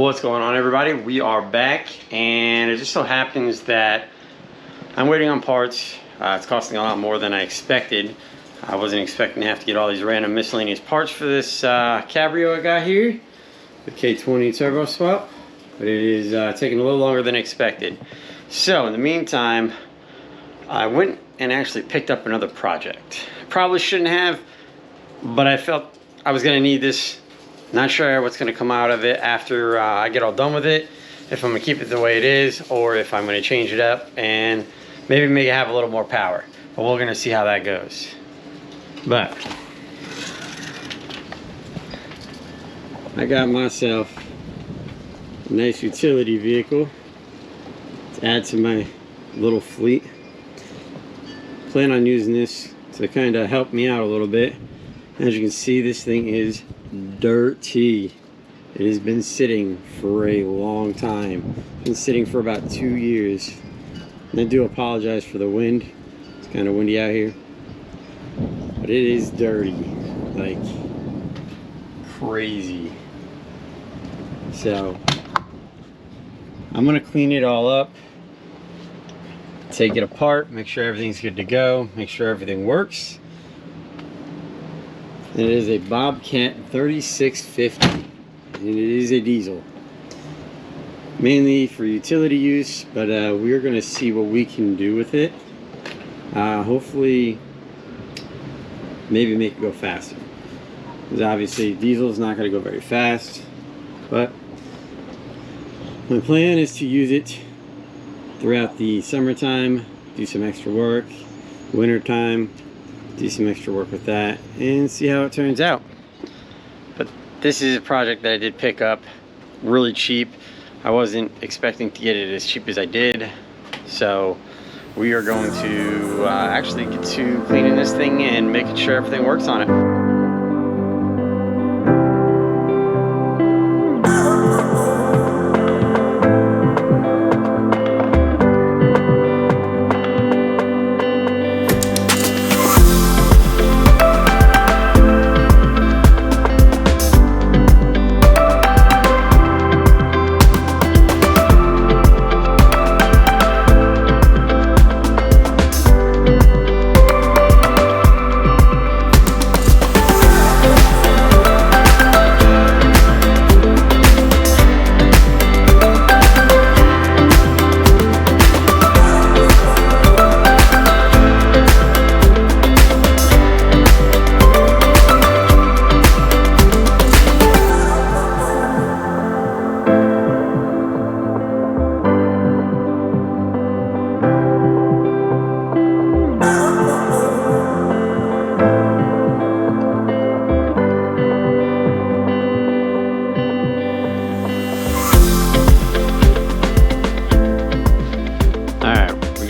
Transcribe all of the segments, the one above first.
What's going on, everybody? We are back, and it just so happens that I'm waiting on parts. It's costing a lot more than I expected. I wasn't expecting to have to get all these random miscellaneous parts for this Cabrio I got here, the K20 turbo swap, but it is taking a little longer than expected. So in the meantime, I went and actually picked up another project. Probably shouldn't have, but I felt I was going to need this. Not sure what's going to come out of it after I get all done with it, if I'm going to keep it the way it is or if I'm going to change it up and maybe make it have a little more power. But we're going to see how that goes. But I got myself a nice utility vehicle to add to my little fleet. Plan on using this to kind of help me out a little bit. As you can see, this thing is dirty. It has been sitting for a long time. It's been sitting for about 2 years. And I do apologize for the wind. It's kind of windy out here. But it is dirty. Like crazy. So I'm gonna clean it all up. Take it apart, make sure everything's good to go, make sure everything works. It is a Bobcat 3650, and it is a diesel. Mainly for utility use, but we're going to see what we can do with it. Hopefully, maybe make it go faster. Because obviously, diesel is not going to go very fast. But my plan is to use it throughout the summertime, do some extra work, wintertime, do some extra work with that, and see how it turns out. But this is a project that I did pick up really cheap. I wasn't expecting to get it as cheap as I did, so we are going to actually get to cleaning this thing and making sure everything works on it.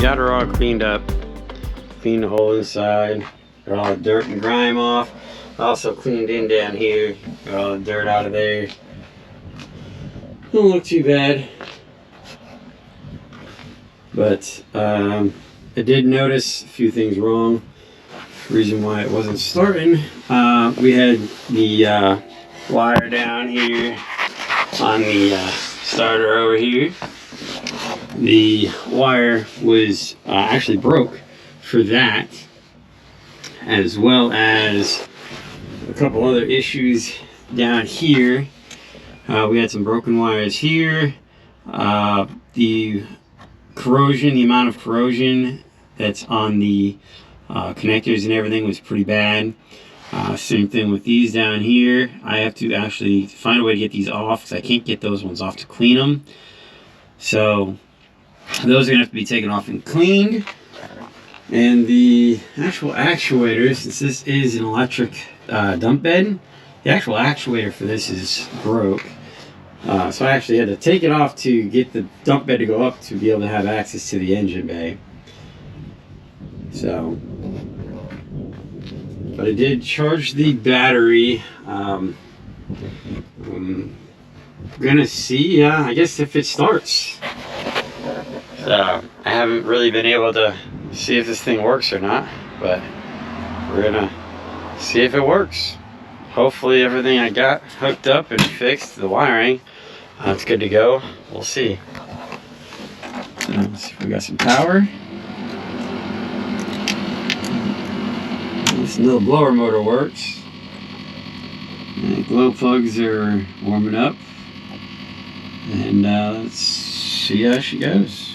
Got her all cleaned up, cleaned the hole inside, got all the dirt and grime off. Also cleaned in down here, got all the dirt out of there. Don't look too bad, but I did notice a few things wrong. Reason why it wasn't starting, we had the wire down here on the starter over here. The wire was actually broke for that, as well as a couple other issues down here. We had some broken wires here. The corrosion, the amount of corrosion that's on the connectors and everything was pretty bad. Same thing with these down here. I have to actually find a way to get these off because I can't get those ones off to clean them. So those are going to have to be taken off and cleaned. And the actual actuator, since this is an electric dump bed, the actual actuator for this is broke. So I actually had to take it off to get the dump bed to go up to be able to have access to the engine bay. So, but I did charge the battery. I'm gonna see, I guess, if it starts. So I haven't really been able to see if this thing works or not, but we're gonna see if it works. Hopefully everything I got hooked up and fixed, the wiring, That's good to go. We'll see. So let's see if we got some power. This little blower motor works. The glow plugs are warming up. And let's see how she goes.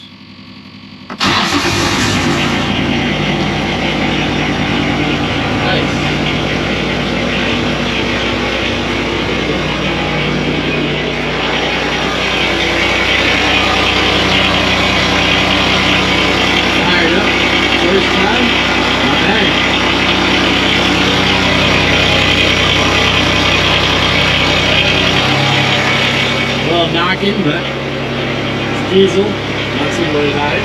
Knocking, but it's diesel, not too worried about it.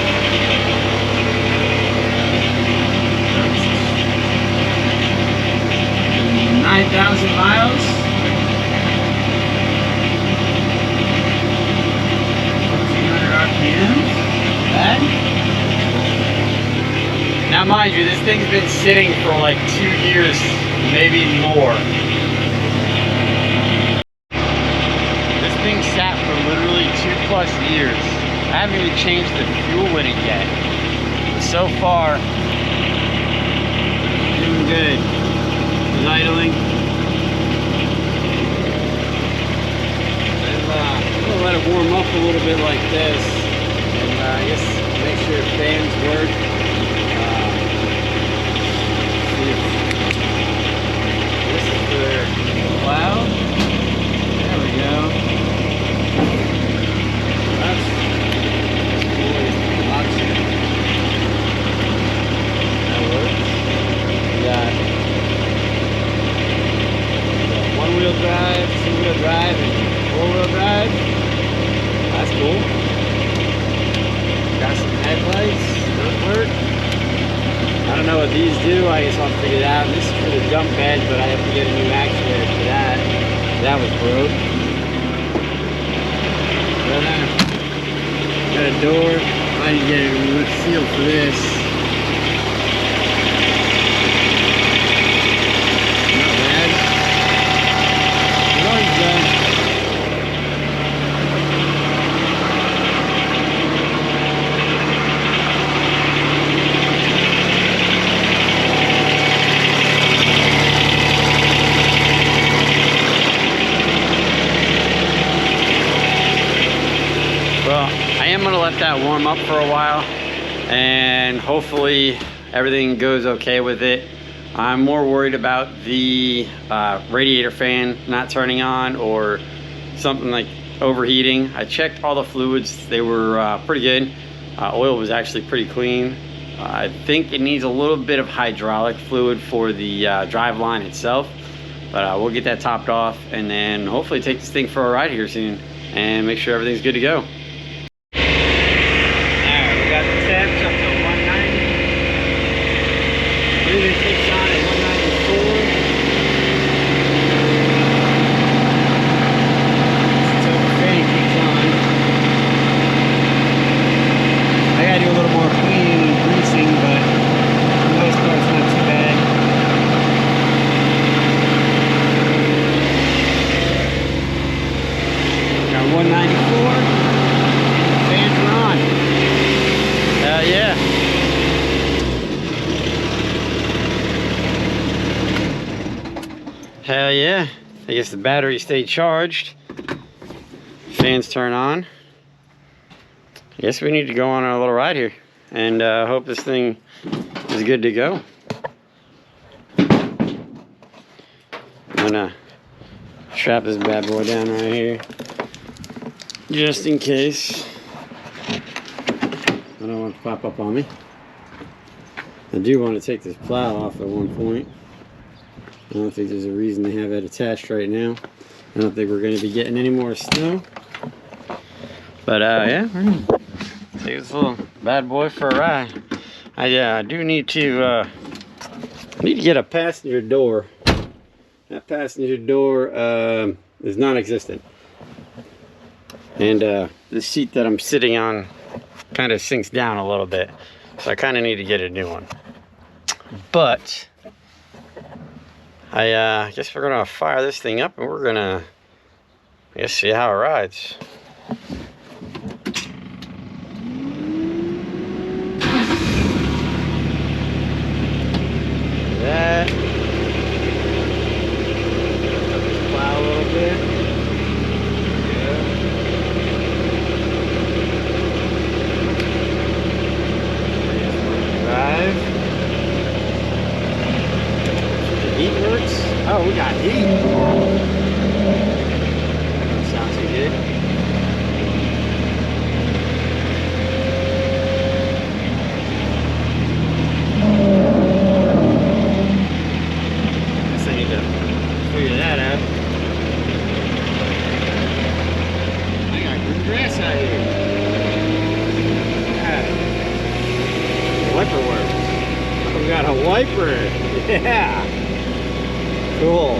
And 9,000 miles. 1,400 RPM. Bad. Now mind you, this thing's been sitting for like 2 years, maybe more. Sat for literally 2+ years. I haven't even changed the fuel in it yet. So far, doing good. It's idling. And I'm gonna let it warm up a little bit like this, and I guess make sure the fans work. This is the cloud. There we go. One-wheel drive, two-wheel drive, and four-wheel drive. That's cool. Got some headlights, those work. I don't know what these do, I guess I'll figure it out. This is for the dump bed, but I have to get a new actuator for that. That was broke. Got a door. I need to get a lip seal for this. Well, I am gonna let that warm up for a while, and hopefully everything goes okay with it. I'm more worried about the radiator fan not turning on or something like overheating. I checked all the fluids, they were pretty good. Oil was actually pretty clean. I think it needs a little bit of hydraulic fluid for the drive line itself, but we'll get that topped off and then hopefully take this thing for a ride here soon and make sure everything's good to go. Hell yeah. I guess the battery stayed charged. Fans turn on. I guess we need to go on our little ride here and hope this thing is good to go. I'm gonna strap this bad boy down right here just in case I don't want it to pop up on me. I do want to take this plow off at one point. I don't think there's a reason to have it attached right now. I don't think we're going to be getting any more snow. But yeah, we're going to take this little bad boy for a ride. I do need to get a passenger door. That passenger door is non-existent. And the seat that I'm sitting on kind of sinks down a little bit. So I kind of need to get a new one. But I guess we're gonna fire this thing up and we're gonna, I guess, see how it rides. that. Plow a little bit. Yeah. Drive. The heat works. Oh, we got heat. Sounds so good. Guess I need to figure that out. I got good grass out here. Yeah. Wiper works. We got a wiper. Yeah. Cool.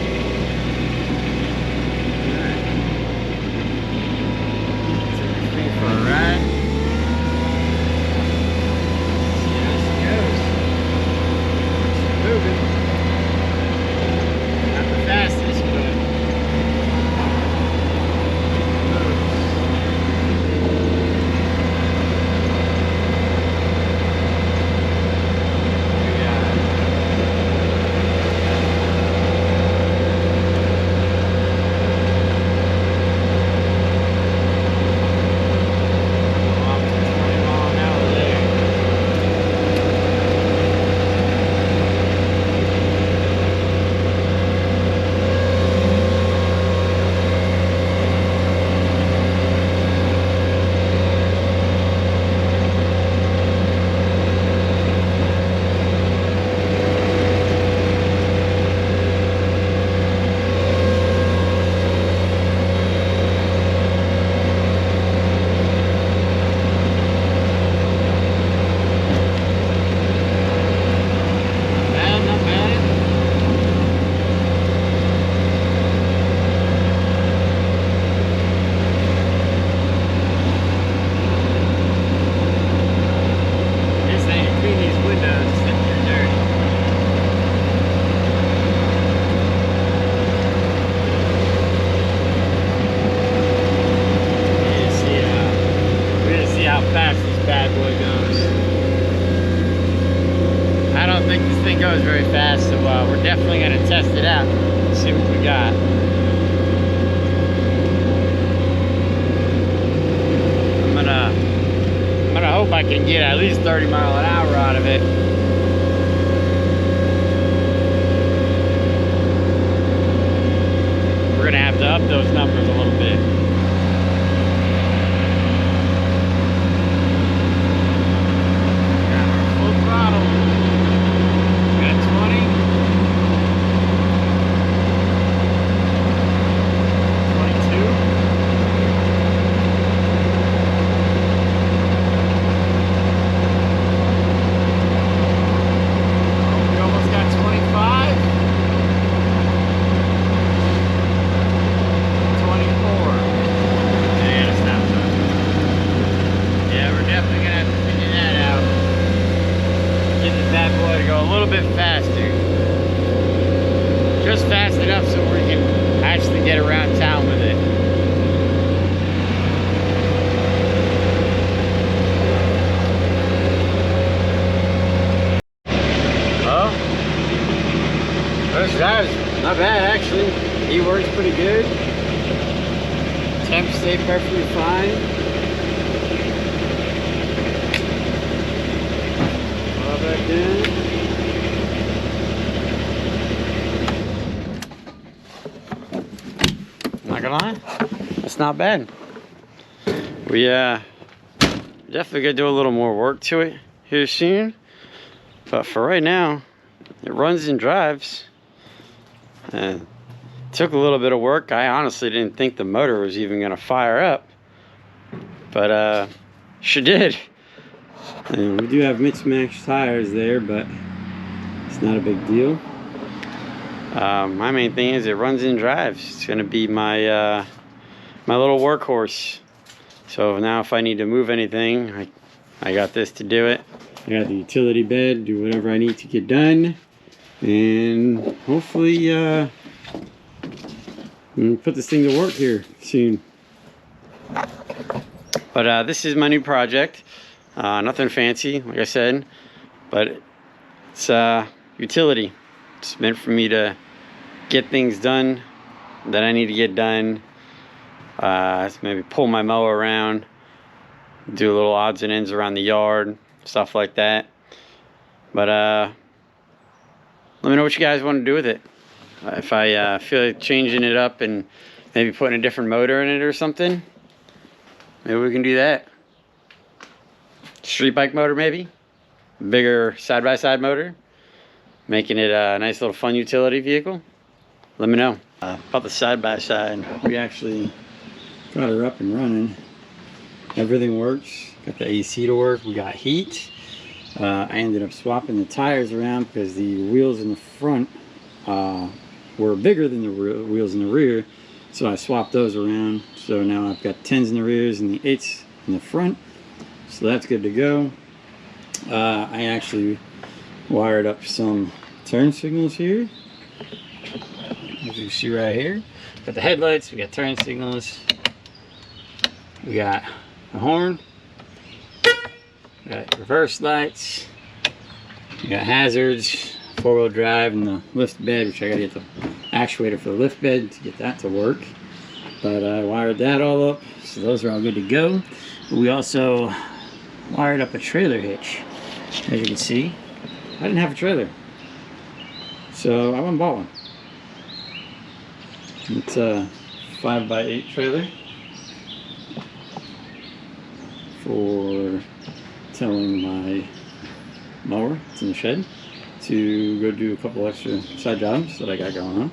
Goes very fast, so we're definitely going to test it out, see what we got. I'm gonna hope I can get at least 30 miles an hour out of it. We're gonna have to up those numbers a little bit. Full throttle. Just fast enough so we can actually get around town with it. Well, first drive's not bad actually. He works pretty good. Temps stay perfectly fine. All back in. Not gonna lie, it's not bad. We definitely gonna do a little more work to it here soon, but for right now it runs and drives. And took a little bit of work. I honestly didn't think the motor was even gonna fire up, but sure did. And we do have mismatched tires there, but it's not a big deal. My main thing is it runs and drives. It's gonna be my my little workhorse. So now if I need to move anything, I got this to do it. I got the utility bed, do whatever I need to get done, and hopefully put this thing to work here soon. But this is my new project. Nothing fancy, like I said, but it's utility. It's meant for me to get things done that I need to get done. Maybe pull my mower around, do a little odds and ends around the yard, stuff like that. But let me know what you guys want to do with it. If I feel like changing it up and maybe putting a different motor in it or something, maybe we can do that. Street bike motor, maybe. Bigger side-by-side motor, making it a nice little fun utility vehicle. Let me know. About the side-by-side, we actually got her up and running. Everything works. Got the AC to work. We got heat. I ended up swapping the tires around because the wheels in the front were bigger than the wheels in the rear, so I swapped those around. So now I've got 10s in the rears and the 8s in the front, so that's good to go. I actually wired up some turn signals here, as you see right here. Got the headlights, we got turn signals, we got a horn, we got reverse lights, we got hazards, four-wheel drive, and the lift bed, which I gotta get the actuator for the lift bed to get that to work. But I wired that all up, so those are all good to go. We also wired up a trailer hitch. As you can see, I didn't have a trailer, so I went and bought one. It's a 5x8 trailer for towing my mower. It's in the shed to go do a couple extra side jobs that I got going on.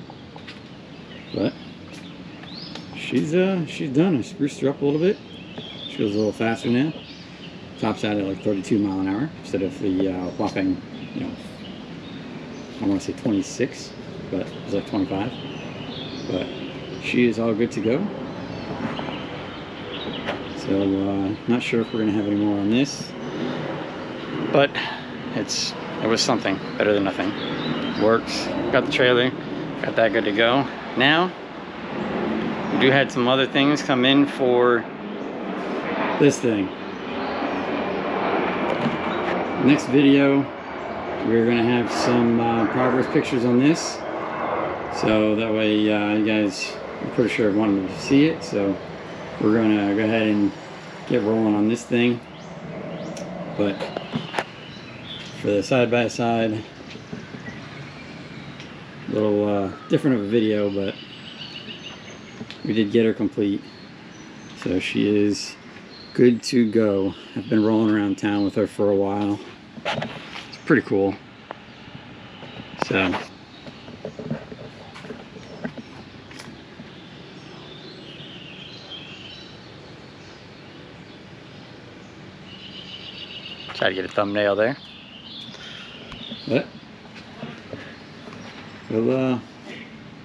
But she's done. I spruced her up a little bit. She goes a little faster now. Tops out at like 32 mile an hour instead of the whopping, you know, I want to say 26, but it was like 25. But she is all good to go. So not sure if we're gonna have any more on this, but it was something better than nothing. Works. Got the trailer, got that good to go. Now we do had some other things come in for this thing. Next video, we're gonna have some progress pictures on this, so that way you guys, I'm pretty sure wanted to see it. So we're gonna go ahead and get rolling on this thing. But for the side-by-side, a little different of a video, but we did get her complete, so she is good to go. I've been rolling around town with her for a while. It's pretty cool. So try to get a thumbnail there. But we'll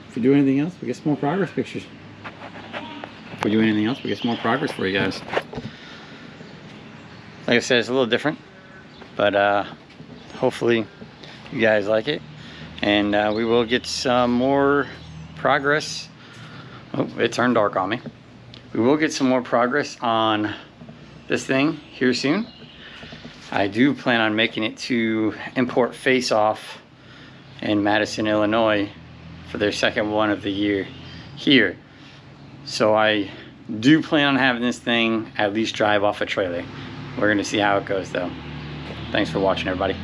if we do anything else, we get some more progress pictures. If we do anything else, we get some more progress for you guys. Like I said, it's a little different, but hopefully you guys like it, and we will get some more progress. Oh, it turned dark on me. We will get some more progress on this thing here soon. I do plan on making it to Import Face Off in Madison, Illinois for their second one of the year here. So I do plan on having this thing at least drive off a trailer. We're gonna see how it goes though. Thanks for watching, everybody.